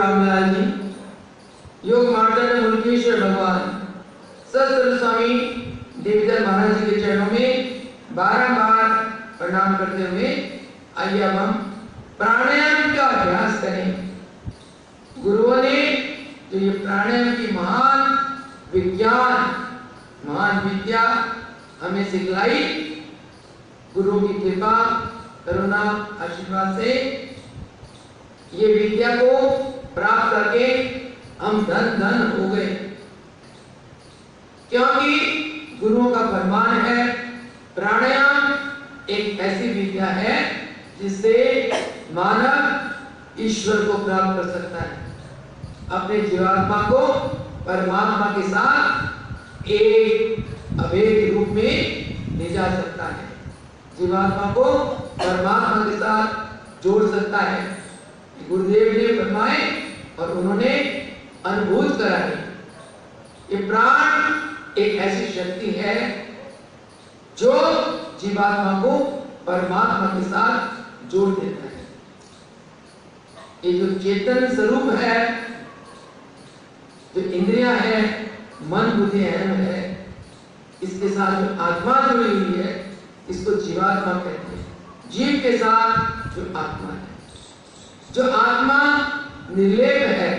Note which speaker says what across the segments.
Speaker 1: रामलाल जी, योग मार्तंड मुल्केश्वर भगवान, सत्संग स्वामी देवदत्त महाराज जी के चरणों में बारंबार प्रणाम करते हुए आइए अब हम प्राणायाम का अभ्यास करें। गुरुओं ने जो ये प्राणायाम की महान विज्ञान, महान विद्या हमें सिखलाई, गुरुओं की कृपा करुणा आशीर्वाद से ये विद्या को प्राप्त करके हम धन धन हो गए, क्योंकि गुरुओं का फरमान है प्राणायाम एक ऐसी विद्या है जिससे मानव ईश्वर को प्राप्त कर सकता है, अपने जीवात्मा को परमात्मा के साथ एक अभेद रूप में ले जा सकता है, जीवात्मा को परमात्मा के साथ जोड़ सकता है। गुरुदेव ने फरमाए और उन्होंने अनुभूत कराई। ये प्राण एक ऐसी शक्ति है जो जीवात्मा को परमात्मा के साथ जोड़ देता है। ये जो चेतन स्वरूप है, जो इंद्रियां है, मन बुद्धि अहम है, इसके साथ जो आत्मा जुड़ी हुई है इसको जीवात्मा कहते हैं। जीव के साथ जो आत्मा है, जो आत्मा निर्लेप है,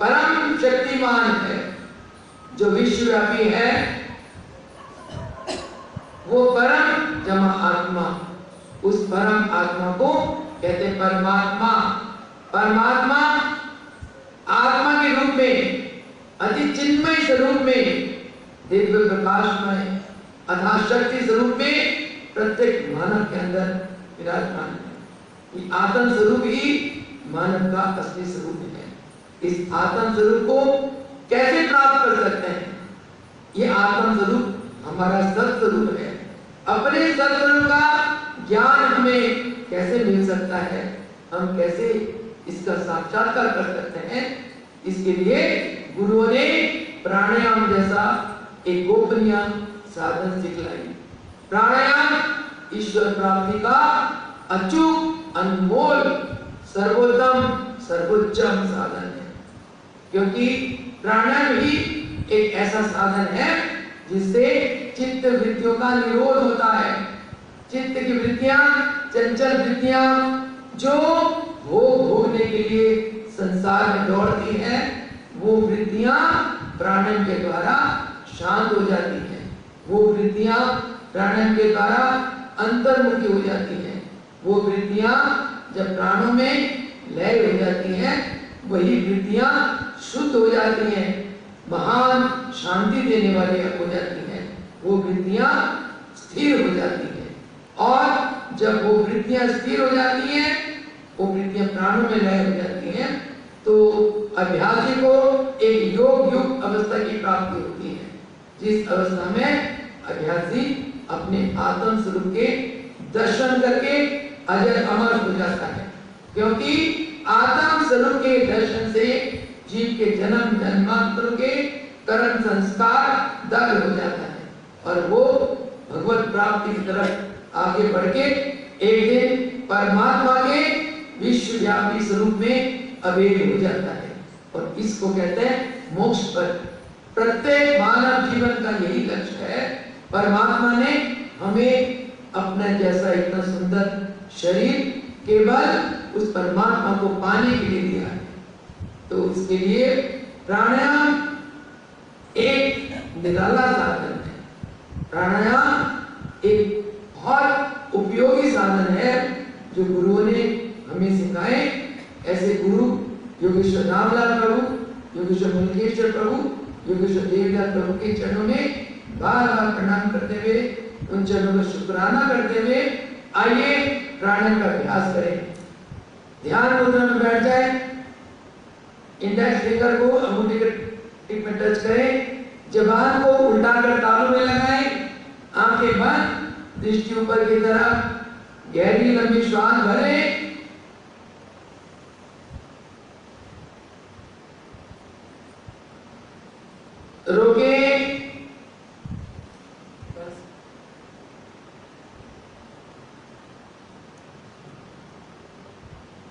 Speaker 1: परम शक्तिमान है, जो विश्वव्यापी है, वो परम जमा आत्मा, उस परम आत्मा को कहते हैं परमात्मा। परमात्मा आत्मा के रूप में, अति चिन्मय स्वरूप में, दिव्य प्रकाशमय अथा शक्ति स्वरूप में प्रत्येक मानव के अंदर विराजमान है। ये आत्म स्वरूप ही मानव का असली स्वरूप है। इस आत्म स्वरूप को कैसे प्राप्त कर सकते हैं? ये आत्म स्वरूप हमारा सत्स्वरूप है। अपने सत्स्वरूप का ज्ञान हमें कैसे मिल सकता है, हम कैसे इसका साक्षात्कार कर सकते हैं? इसके लिए गुरुओं ने प्राणायाम जैसा एक गोपनीय साधन सिखलाई। प्राणायाम ईश्वर प्राप्ति का अचूक, अनमोल, सर्वोत्तम, सर्वोच्चम साधन है, क्योंकि प्राणायाम ही एक ऐसा साधन है जिससे चित्त वृत्तियों का निरोध होता है। चित्त की वृत्तियां, चंचल वृत्तियां जो भोग भोगने के लिए संसार में दौड़ती हैं, वो वृत्तियां प्राणायाम के द्वारा शांत हो जाती हैं। वो वृत्तियां प्राणायाम के द्वारा अंतर्मुखी हो जाती हैं। वो वृत्तियां जब प्राणों में लय हो जाती हैं, वही वृत्तियां शुद्ध हो जाती हैं, महान शांति देने वाली हो जाती हैं। वो वृत्तियां स्थिर हो जाती हैं, और जब वो वृत्तियां स्थिर हो जाती हैं, वो वृत्तियां प्राणों में लय हो जाती हैं, तो अभ्यासी को एक योग युक्त अवस्था की प्राप्ति होती है, जिस अवस्था में अभ्यासी अपने आत्म स्वरूप के दर्शन करके अजर अमर हो जाता है। क्योंकि आत्म स्वरूप के दर्शन से जीव के जन्म जन्मांतर के कर्म संस्कार दग्ध हो जाता है, और वो भगवत प्राप्ति की तरफ आगे बढ़ के एक दिन परमात्मा के विश्वव्यापी स्वरूप में अभेद हो जाता है। और इसको कहते हैं मोक्ष पद। प्रत्येक मानव जीवन का यही लक्ष्य है। परमात्मा ने हमें अपना जैसा इतना सुंदर शरीर केवल उस परमात्मा को पाने के लिए दिया है। तो उसके लिए प्राणायाम एक निराला साधन है। प्राणायाम एक बहुत उपयोगी साधन है जो गुरुओं ने हमें सिखाए। ऐसे गुरु योगेश्वर रामलाल प्रभु, योगेश्वर मुल्केश्वर प्रभु, योगेश्वर देवदत्त प्रभु के चरणों में बार बार प्रणाम करते हुए, उन चरणों का शुक्राना करते हुए आइए प्राणायाम का अभ्यास करें। ध्यान मुद्रा में बैठ जाए, इंडेक्स फिंगर को अंगूठे के टिप में टच करें, जबान को उल्टा कर तालू में लगाएं, आंखें बंद, दृष्टि ऊपर की तरफ, गहरी लंबी श्वास भरें, रोके,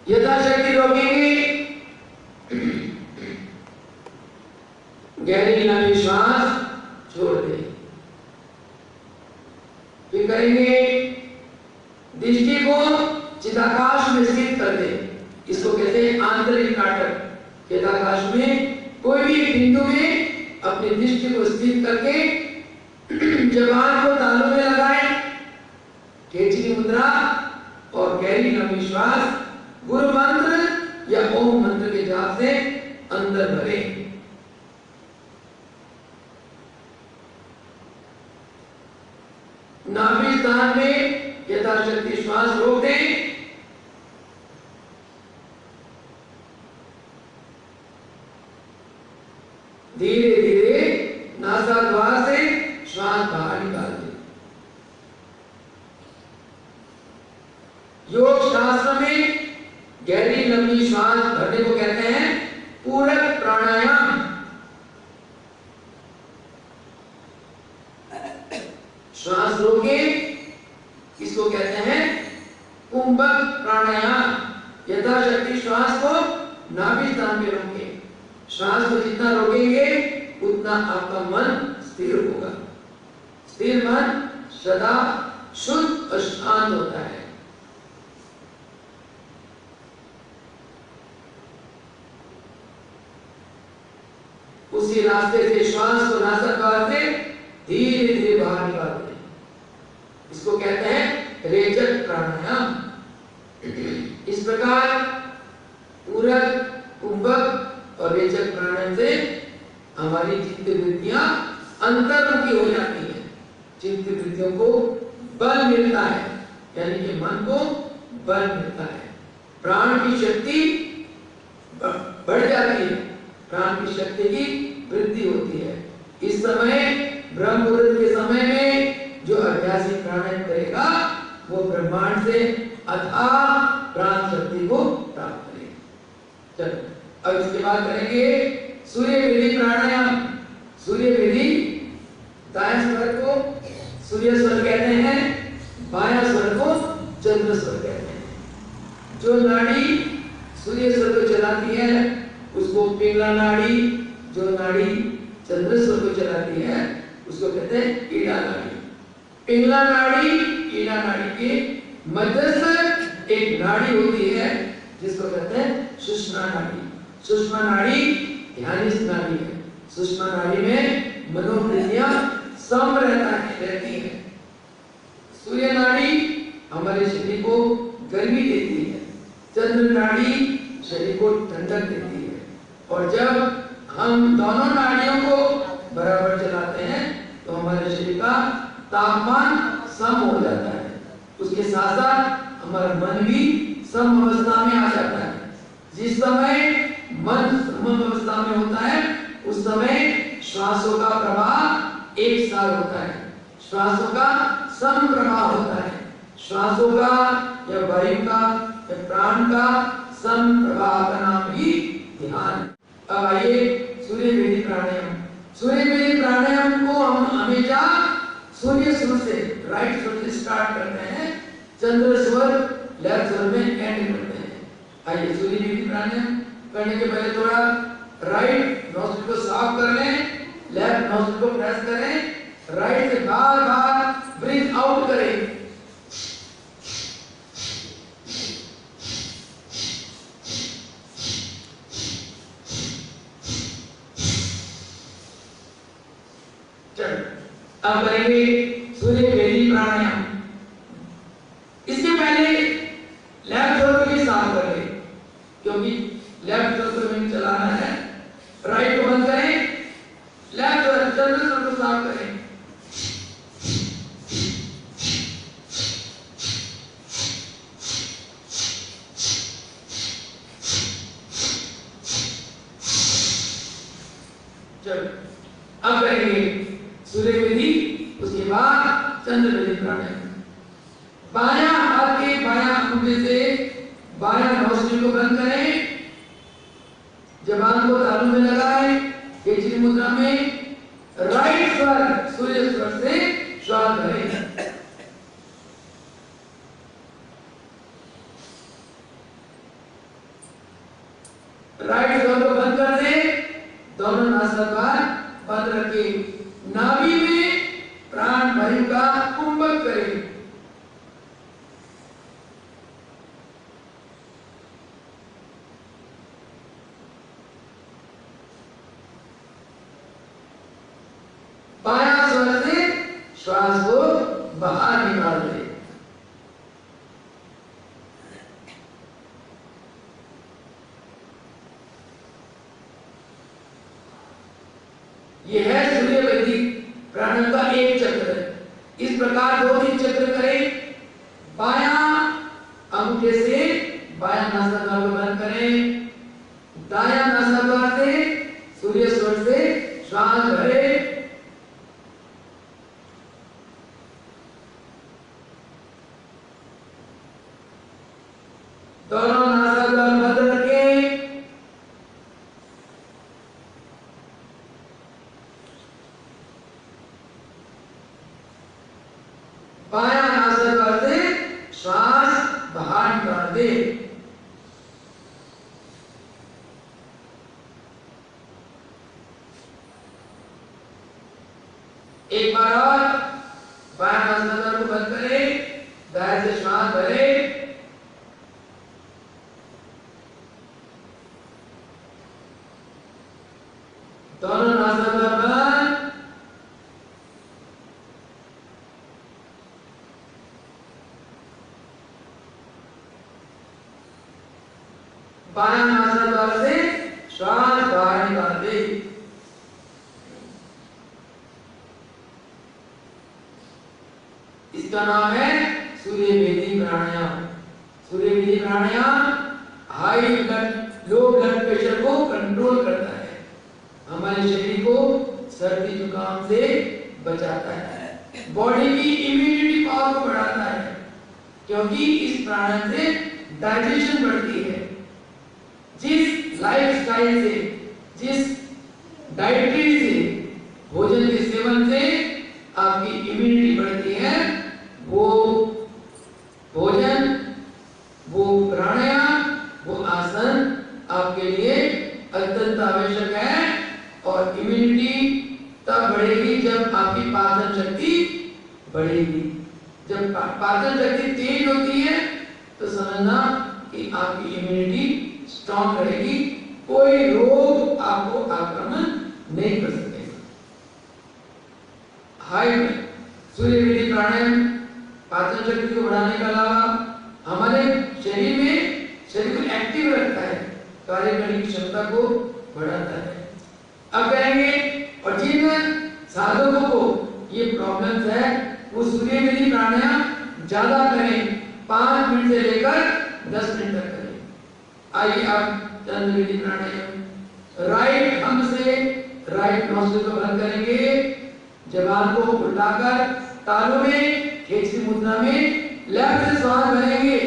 Speaker 1: यथाशक्ति रोकेंगे। फिर करेंगे दृष्टि को चिदाकाश में स्थित कर दे। इसको कहते हैं आंतरिक नाटक। चिदाकाश में कोई भी एक बिंदु में अपनी दृष्टि को स्थित करके जबान को तालू में लगाए, केचरी मुद्रा और गहरी लंबी श्वास गुरु मंत्र या ओम मंत्र के जाप से अंदर भरे। नाभि स्थान में यथाशक्ति श्वास रोक दें। धीरे धीरे नासाद्वार से श्वास बाहर निकाल दें। योग शास्त्र में गहरी लंबी श्वास भरने को कहते हैं पूरक प्राणायाम। श्वास रोके, इसको कहते हैं कुंभक प्राणायाम। यथाशक्ति श्वास को नाभि स्थान में रोके। श्वास को जितना रोकेंगे उतना आपका मन स्थिर होगा। स्थिर मन सदा शुद्ध और शांत होता है। उसी रास्ते से श्वास को नासाद्वार से धीरे धीरे बाहर निकालते हैं। इसको कहते हैं रेचक प्राणायाम। इस प्रकार पूरक, कुंभक और रेचक प्राणायाम से हमारी चित्त वृत्तियां अंतर्मुखी हो जाती हैं। चित्त वृत्तियों को बल मिलता है, यानी कि मन को बल मिलता है। प्राण की शक्ति बढ़ जाती है, प्राण की शक्ति की वृद्धि होती है। इस समय ब्रह्म मुहूर्त के समय में जो अभ्यासी प्राणायाम करेगा वो ब्रह्मांड से अथाह प्राण शक्ति को प्राप्त करेगा। चलो अब इसके बाद करेंगे सूर्य विधि प्राणायाम। सूर्य विधि, दाएं स्वर को सूर्य स्वर कहते हैं, बायां स्वर को चंद्र स्वर कहते हैं। जो नाड़ी सूर्य स्वर को चलाती है उसको पिंगला नाड़ी, जो नाड़ी चंद्र स्वर को चलाती है उसको कहते हैं ईड़ा नाड़ी। पिंगला नाड़ी ईड़ा नाड़ी के मध्यस्थ एक नाड़ी होती है जिसको कहते हैं सुषुम्ना नाड़ी। सुषुम्ना नाड़ी ध्यानिष्ठ नाड़ी है। सुषुम्ना नाड़ी में मनोवृत्तियां सम रहती है। सूर्य नाड़ी हमारे शरीर को गर्मी देती है। चंद्र नाड़ी शरीर को ठंडक देती है। और जब हम दोनों नाड़ियों को बराबर चलाते हैं तो हमारे शरीर का तापमान सम हो जाता है। उसके साथ साथ हमारा मन भी सम अवस्था में आ जाता है। जिस समय मन सम अवस्था में होता है उस समय श्वासों का प्रवाह एक साथ होता है। श्वासों का सम प्रवाह होता है। श्वासों का या वायु का या प्राण का सम प्रवाह का नाम ही ध्यान। अब आइए सूर्य विधि प्राणायाम। सूर्य विधि प्राणायाम को हम हमेशा सूर्य स्वर से, राइट स्वर से स्टार्ट करते हैं, चंद्र स्वर लेफ्ट स्वर में एंड करते हैं। आइए सूर्य विधि प्राणायाम करने के पहले थोड़ा राइट नोस्ट्रिल को साफ कर लें, लेफ्ट नोस्ट्रिल को प्रेस करें, राइट से बार बार ब्रीथ आउट करें। अब करेंगे सूर्य विधि प्राणायाम। इसके पहले लेफ्ट स्वर को भी साफ कर लें, क्योंकि लेफ्ट स्वर को हमें चलाना है। राइट को बंद करें, लेफ्ट स्वर चंद्र स्वर को साफ करें। चलो अब करेंगे सूर्य विधि, उसके बाद चंद्र विधि प्राणायाम। बायां हाथ के बायां अंगूठे से बायां नोस्ट्रिल को बंद करें, जबान को तालू में लगाएं, केचरी मुद्रा में राइट स्वर सूर्य स्वर से श्वास भरें। राइट स्वर को बंद कर दें, दोनों नासाद्वार बंद रखें। नाभि में प्राण वायु का कुंभक करें। श्वास को बाहर निकाल दे। यह है सूर्य वैदिक प्राणायाम का एक चक्र। इस प्रकार 2-3 चक्र करें। बायां अंगूठे से बायां नासाद्वार को बंद करें, दायां नासाद्वार से सूर्य स्वर से श्वास भरे, दोनों नासाद्वार बंद रखें, बायां नासाद्वार से श्वास बाहर निकाल दे। एक बार और बायां नासाद्वार को बंद करें, दाएं से श्वास भरे, दोनों नासाद्वार बंद, बायां नासाद्वार से श्वास बाहर निकाल दे। इसका नाम है सूर्य वेदी प्राणायाम। सूर्य वेदी प्राणायाम high blood low blood pressure को कंट्रोल करता है, हमारे शरीर को सर्दी जुकाम से बचाता है, बॉडी की इम्यूनिटी पावर को बढ़ाता है, क्योंकि इस प्राणायाम से डाइजेशन बढ़ती है। जिस लाइफस्टाइल से, जिस डाइटरी से, भोजन के सेवन से आपकी इम्यूनिटी बढ़ती है, वो भोजन, वो प्राणायाम, वो आसन आपके लिए अत्यंत आवश्यक है। और इम्यूनिटी तब बढ़ेगी जब आपकी पाचन शक्ति बढ़ेगी। जब पाचन शक्ति तेज होती है तो समझना कि आपकी इम्यूनिटी स्ट्रॉन्ग रहेगी, कोई रोग आपको आक्रमण नहीं कर सकेगा। हाई सूर्य वेदी प्राणायाम पाचन शक्ति को बढ़ाने के अलावा हमारे शरीर को एक्टिव रखता है, कार्य करने की क्षमता को बढ़ाता है। अब कहेंगे, और जिन साधकों को ये प्रॉब्लम्स है वो सूर्य वेदी प्राणायाम ज्यादा करें, 5 मिनट से लेकर 10 मिनट तक करें। आइए आप चंद्र वेदी प्राणायाम। राइट हम से राइट नोस्ट्रिल को बंद करेंगे, जबान को उल्टाकर तालु में खेचरी मुद्रा में लेफ्ट से श्वास भरेंगे,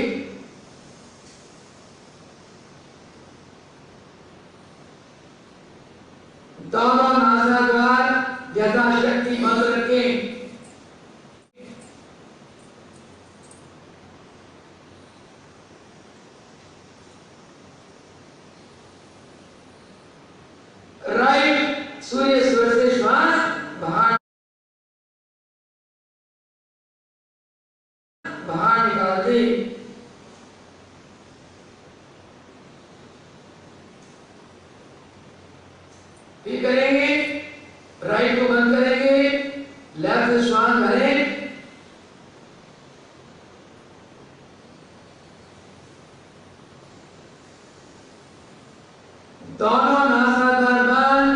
Speaker 1: दोनों नासाद्वार यथाशक्ति बंद रखें। राइट सूर्य स्वर से श्वास बाहर निकाल दे। फिर करेंगे, राइट को बंद करेंगे, लेफ्ट से श्वास भरें, दोनों नासाद्वार बंद,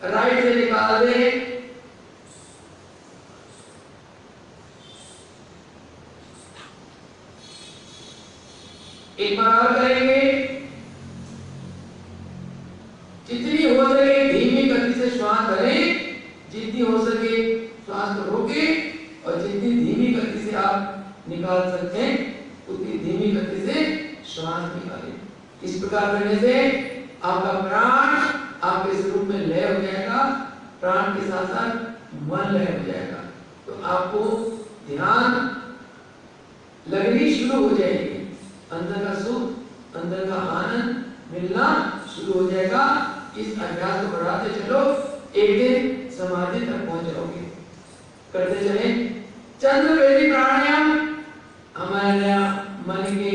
Speaker 1: राइट से निकाल दे, एक बार और करेंगे। जितनी हो सके धीमी गति से श्वास भरें, जितनी हो सके श्वास को रोकें, और जितनी धीमी गति से आप निकाल सकते हैं उतनी धीमी गति से श्वास निकालें। इस प्रकार करने से आपका प्राण आपके स्वरूप में लय हो जाएगा, प्राण के साथ साथ मन लय हो जाएगा। तो आपको ध्यान लगनी शुरू हो जाएगी, अंदर का सुख, अंदर का आनंद मिलना शुरू हो जाएगा। इस अभ्यास को बढ़ाते चलो, एक दिन समाधि तक पहुंच जाओगे। करते चले। चंद्र वेदी प्राणायाम हमारे मन के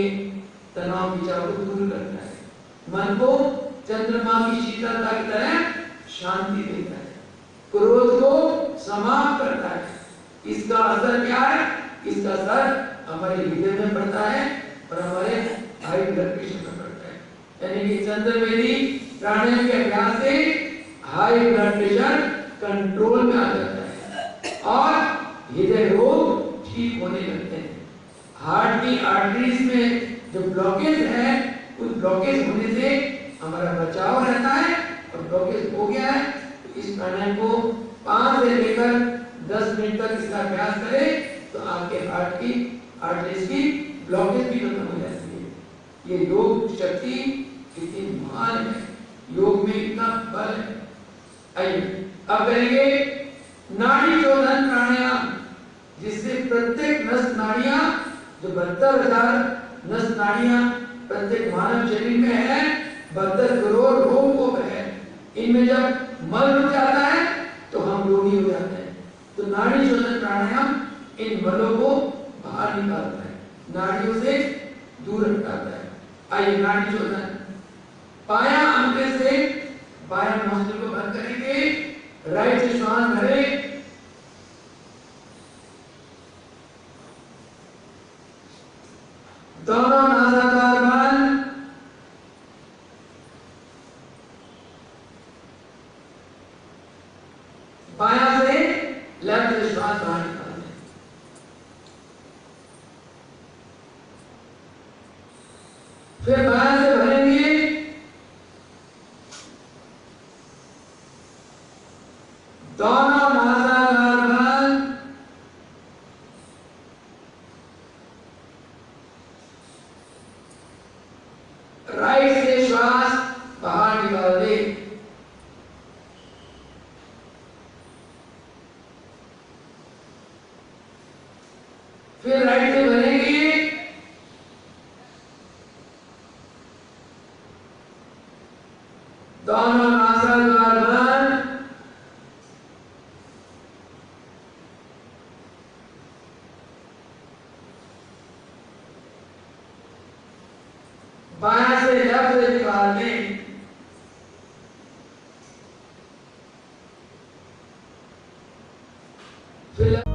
Speaker 1: तनाव विचार को दूर करता है, मन को चंद्रमा की शीतलता की तरह शांति देता है, क्रोध को समाप्त करता है। इसका असर क्या है? इसका असर हमारे हृदय में पड़ता है और हमारे हाई ब्लड प्रेशर में पड़ता है। यानी कि चंद्रवेदी प्राणायाम के अभ्यास से हाई ब्लड प्रेशर कंट्रोल में आ जाता है और हृदय रोग ठीक होने लगते हैं। हार्ट की आर्टरीज में जो ब्लॉकेज है, उस ब्लॉकेज होने से हमारा बचाव रहता है और ब्लॉकेज हो गया है तो इस प्राणायाम को 5 से लेकर 10 मिनट तक इसका अभ्यास करें तो आपके हार्ट की आर्टरीज की ब्लॉकेज भी खत्म हो जाती है। ये योग शक्ति कितनी महान है, योग में इतना बल है। आइए अब करेंगे नाड़ी शोधन प्राणायाम, जिससे प्रत्येक नस नाड़ियां, जो 72,000 नस नाड़ियां प्रत्येक मानव शरीर में है, 72 करोड़ रोग है, इनमें जब मल रुक जाता है तो हम रोगी हो जाते हैं। तो नाड़ी शोधन प्राणायाम इन मलों को बाहर निकालता है, नाड़ियों से दूर हटाता है। आइए नाड़ी शोधन। पाया अंगूठे से बायां नोस्ट्रिल को बंद करेंगे, राइट से श्वास भरें, दोनों नासाद्वार बंद, बायां से लेफ्ट से श्वास बाहर निकालते हैं। फिर बायां से भरेंगे, दोनों नासाद्वार बंद, राइट से श्वास बाहर निकाल दे। फिर राइट से भरेंगे, दोनों नासाद्वार बंद, बायां से लेफ्ट से निकाल दें। फिर